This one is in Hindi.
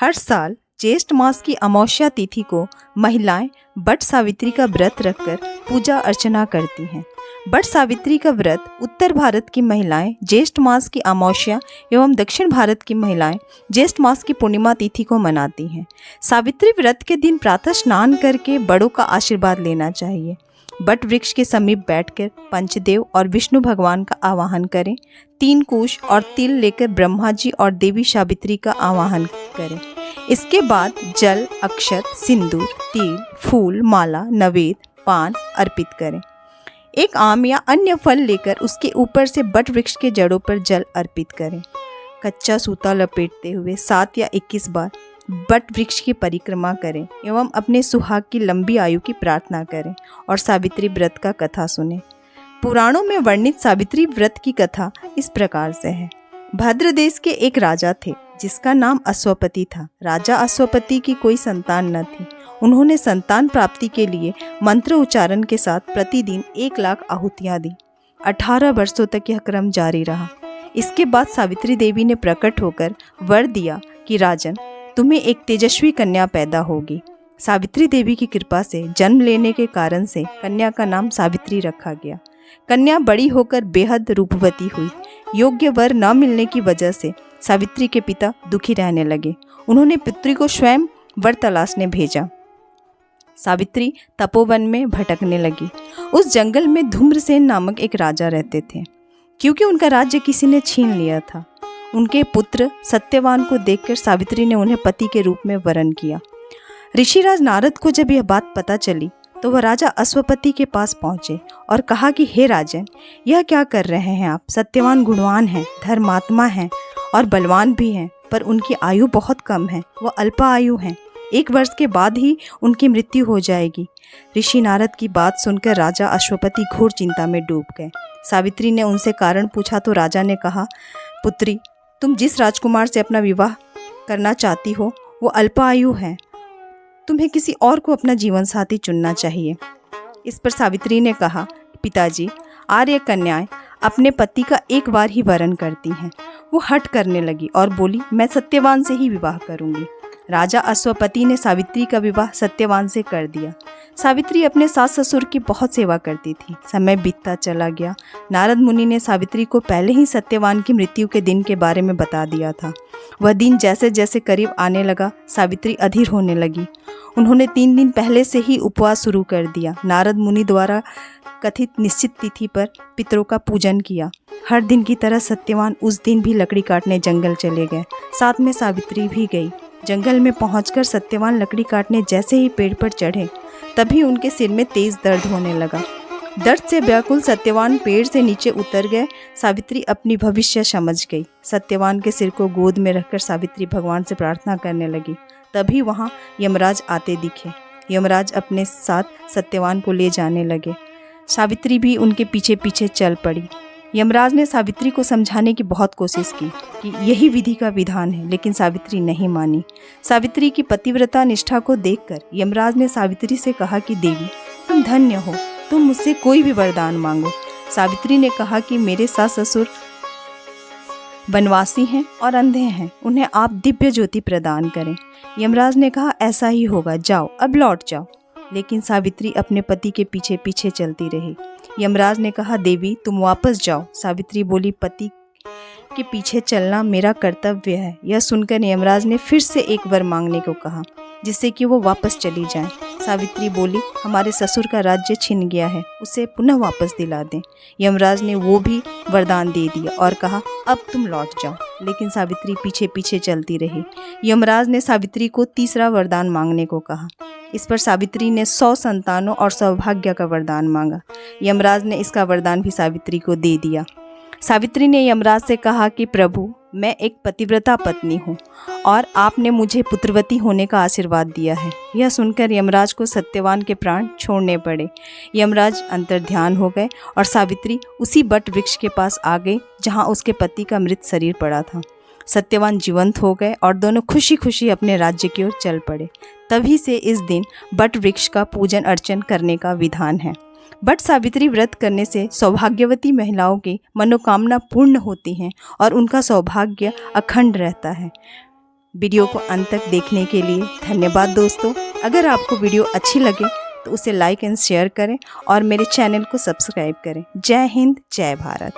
हर साल ज्येष्ठ मास की अमावस्या तिथि को महिलाएं बट सावित्री का व्रत रखकर पूजा अर्चना करती हैं। बट सावित्री का व्रत उत्तर भारत की महिलाएं ज्येष्ठ मास की अमावस्या एवं दक्षिण भारत की महिलाएं ज्येष्ठ मास की पूर्णिमा तिथि को मनाती हैं। सावित्री व्रत के दिन प्रातः स्नान करके बड़ों का आशीर्वाद लेना चाहिए। बट वृक्ष के समीप बैठकर पंचदेव और विष्णु भगवान का आवाहन करें। 3 कुश और तिल लेकर ब्रह्मा जी और देवी सावित्री का आवाहन करें। इसके बाद जल, अक्षत, सिंदूर, तिल, फूल, माला, नवेद, पान अर्पित करें। एक आम या अन्य फल लेकर उसके ऊपर से बट वृक्ष के जड़ों पर जल अर्पित करें। कच्चा सूता लपेटते हुए 7 या 21 बार बट वृक्ष की परिक्रमा करें एवं अपने सुहाग की लंबी आयु की प्रार्थना करें और सावित्री व्रत का कथा सुनें। पुराणों में वर्णित सावित्री व्रत की कथा इस प्रकार से है। भद्र देश के एक राजा थे जिसका नाम अश्वपति था। राजा अश्वपति की कोई संतान न थी। उन्होंने संतान प्राप्ति के लिए मंत्र उच्चारण के साथ प्रतिदिन 1 लाख आहुतियाँ दी। 18 वर्षों तक यह क्रम जारी रहा। इसके बाद सावित्री देवी ने प्रकट होकर वर दिया कि राजन, तुम्हें एक तेजस्वी कन्या पैदा होगी। सावित्री देवी की कृपा से जन्म लेने के कारण से कन्या का नाम सावित्री रखा गया। कन्या बड़ी होकर बेहद रूपवती हुई। योग्य वर न मिलने की वजह से सावित्री के पिता दुखी रहने लगे। उन्होंने पुत्री को स्वयं वर तलाशने भेजा। सावित्री तपोवन में भटकने लगी। उस जंगल में धूम्रसेन नामक एक राजा रहते थे। क्योंकि उनका राज्य किसी ने छीन लिया था, उनके पुत्र सत्यवान को देखकर सावित्री ने उन्हें पति के रूप में वरण किया। ऋषिराज नारद को जब यह बात पता चली तो वह राजा अश्वपति के पास पहुंचे और कहा कि हे राजन, यह क्या कर रहे हैं आप? सत्यवान गुणवान हैं, धर्मात्मा हैं और बलवान भी हैं, पर उनकी आयु बहुत कम है। वह अल्पायु हैं। 1 वर्ष के बाद ही उनकी मृत्यु हो जाएगी। ऋषि नारद की बात सुनकर राजा अश्वपति घोर चिंता में डूब गए। सावित्री ने उनसे कारण पूछा तो राजा ने कहा, पुत्री, तुम जिस राजकुमार से अपना विवाह करना चाहती हो वो अल्पायु है। तुम्हें किसी और को अपना जीवन साथी चुनना चाहिए। इस पर सावित्री ने कहा, पिताजी, आर्य कन्याएं अपने पति का 1 बार ही वरण करती हैं। वो हट करने लगी और बोली, मैं सत्यवान से ही विवाह करूंगी। राजा अश्वपति ने सावित्री का विवाह सत्यवान से कर दिया। सावित्री अपने सास ससुर की बहुत सेवा करती थी। समय बीतता चला गया। नारद मुनि ने सावित्री को पहले ही सत्यवान की मृत्यु के दिन के बारे में बता दिया था। वह दिन जैसे जैसे करीब आने लगा, सावित्री अधीर होने लगी। उन्होंने 3 दिन पहले से ही उपवास शुरू कर दिया। नारद मुनि द्वारा कथित निश्चित तिथि पर पितरों का पूजन किया। हर दिन की तरह सत्यवान उस दिन भी लकड़ी काटने जंगल चले गए। साथ में सावित्री भी गई। जंगल में पहुंचकर सत्यवान लकड़ी काटने जैसे ही पेड़ पर चढ़े, तभी उनके सिर में तेज दर्द होने लगा। दर्द से व्याकुल सत्यवान पेड़ से नीचे उतर गए। सावित्री अपनी भविष्य समझ गई। सत्यवान के सिर को गोद में रखकर सावित्री भगवान से प्रार्थना करने लगी। तभी वहाँ यमराज आते दिखे। यमराज अपने साथ सत्यवान को ले जाने लगे। सावित्री भी उनके पीछे पीछे चल पड़ी। यमराज ने सावित्री को समझाने की बहुत कोशिश की कि यही विधि का विधान है, लेकिन सावित्री नहीं मानी। सावित्री की पतिव्रता निष्ठा को देखकर यमराज ने सावित्री से कहा कि देवी, तुम धन्य हो, तुम मुझसे कोई भी वरदान मांगो। सावित्री ने कहा कि मेरे सास ससुर वनवासी हैं और अंधे हैं, उन्हें आप दिव्य ज्योति प्रदान करें। यमराज ने कहा, ऐसा ही होगा, जाओ अब लौट जाओ। लेकिन सावित्री अपने पति के पीछे पीछे चलती रही। यमराज ने कहा, देवी तुम वापस जाओ। सावित्री बोली, पति के पीछे चलना मेरा कर्तव्य है। यह सुनकर यमराज ने फिर से एक वर मांगने को कहा, जिससे कि वो वापस चली जाएं। सावित्री बोली, हमारे ससुर का राज्य छिन गया है, उसे पुनः वापस दिला दें। यमराज ने वो भी वरदान दे दिया और कहा, अब तुम लौट जाओ। लेकिन सावित्री पीछे पीछे चलती रही। यमराज ने सावित्री को तीसरा वरदान मांगने को कहा। इस पर सावित्री ने 100 संतानों और सौभाग्य का वरदान मांगा। यमराज ने इसका वरदान भी सावित्री को दे दिया। सावित्री ने यमराज से कहा कि प्रभु, मैं एक पतिव्रता पत्नी हूँ और आपने मुझे पुत्रवती होने का आशीर्वाद दिया है। यह सुनकर यमराज को सत्यवान के प्राण छोड़ने पड़े। यमराज अंतर्ध्यान हो गए और सावित्री उसी बट वृक्ष के पास आ गई जहाँ उसके पति का मृत शरीर पड़ा था। सत्यवान जीवंत हो गए और दोनों खुशी खुशी अपने राज्य की ओर चल पड़े। तभी से इस दिन बट वृक्ष का पूजन अर्चन करने का विधान है। बट सावित्री व्रत करने से सौभाग्यवती महिलाओं की मनोकामना पूर्ण होती हैं और उनका सौभाग्य अखंड रहता है। वीडियो को अंत तक देखने के लिए धन्यवाद दोस्तों। अगर आपको वीडियो अच्छी लगे तो उसे लाइक एंड शेयर करें और मेरे चैनल को सब्सक्राइब करें। जय हिंद, जय भारत।